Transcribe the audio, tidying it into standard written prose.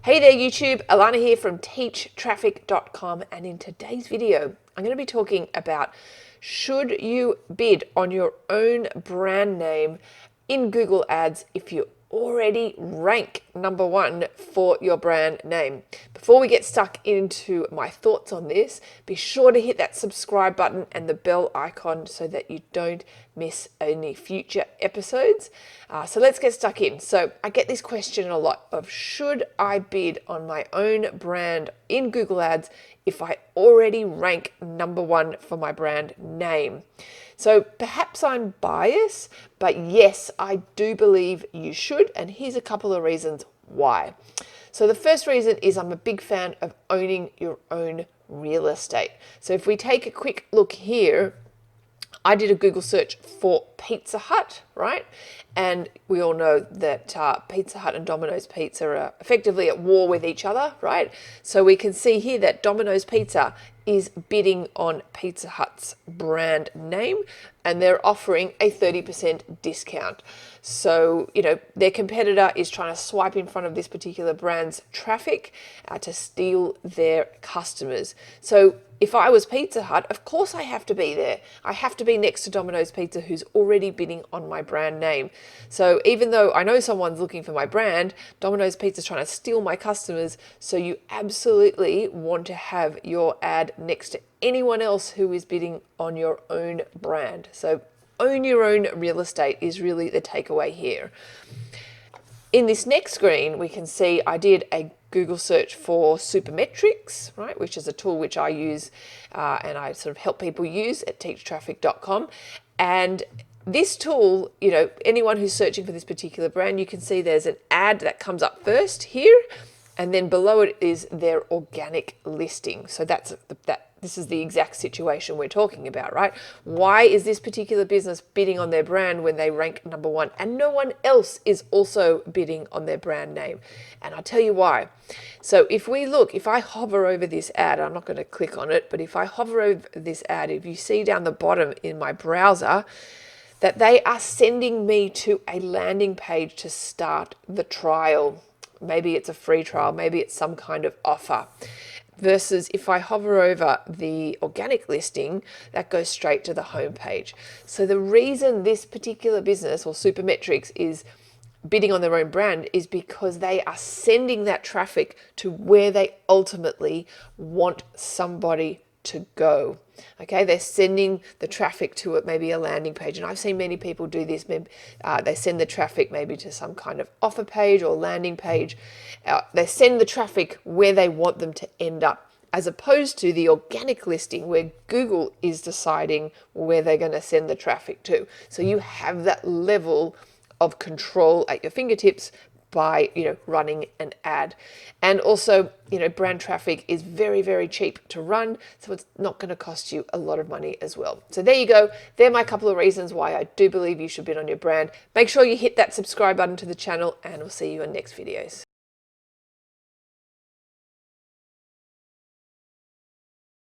Hey there YouTube, Alana here from teachtraffic.com, and in today's video I'm going to be talking about should you bid on your own brand name in Google Ads if you already rank #1 for your brand name. Before we get stuck into my thoughts on this, be sure to hit that subscribe button and the bell icon so that you don't miss any future episodes. So let's get stuck in. So I get this question a lot of should I bid on my own brand in Google Ads if I already rank #1 for my brand name? So perhaps I'm biased, but yes, I do believe you should, and here's a couple of reasons why. So the first reason is I'm a big fan of owning your own real estate. So if we take a quick look here, I did a Google search for Pizza Hut, right? And we all know that Pizza Hut and Domino's Pizza are effectively at war with each other, right? So we can see here that Domino's Pizza is bidding on Pizza Hut's brand name, and they're offering a 30% discount. So, you know, their competitor is trying to swipe in front of this particular brand's traffic to steal their customers. So if I was Pizza Hut, of course I have to be there. I have to be next to Domino's Pizza, who's already bidding on my brand name. So even though I know someone's looking for my brand, Domino's Pizza is trying to steal my customers. So you absolutely want to have your ad next to anyone else who is bidding on your own brand. So own your own real estate is really the takeaway here. In this next screen, we can see I did a Google search for Supermetrics, right, which is a tool which I use and I sort of help people use at teachtraffic.com. And this tool, you know, anyone who's searching for this particular brand, you can see there's an ad that comes up first here, and then below it is their organic listing. So this is the exact situation we're talking about, right? Why is this particular business bidding on their brand when they rank #1 and no one else is also bidding on their brand name? And I'll tell you why. So if I hover over this ad, I'm not going to click on it, but if I hover over this ad, if you see down the bottom in my browser, that they are sending me to a landing page to start the trial. Maybe it's a free trial, maybe it's some kind of offer. Versus if I hover over the organic listing, that goes straight to the home page. So the reason this particular business or Supermetrics is bidding on their own brand is because they are sending that traffic to where they ultimately want somebody to go. Okay, they're sending the traffic to maybe a landing page, and I've seen many people do this. They send the traffic maybe to some kind of offer page or landing page. They send the traffic where they want them to end up, as opposed to the organic listing where Google is deciding where they're going to send the traffic to. So you have that level of control at your fingertips by, you know, running an ad. And also, you know, brand traffic is very, very cheap to run, so it's not going to cost you a lot of money as well. So there you go. They're my couple of reasons why I do believe you should bid on your brand. Make sure you hit that subscribe button to the channel, and we'll see you in next videos.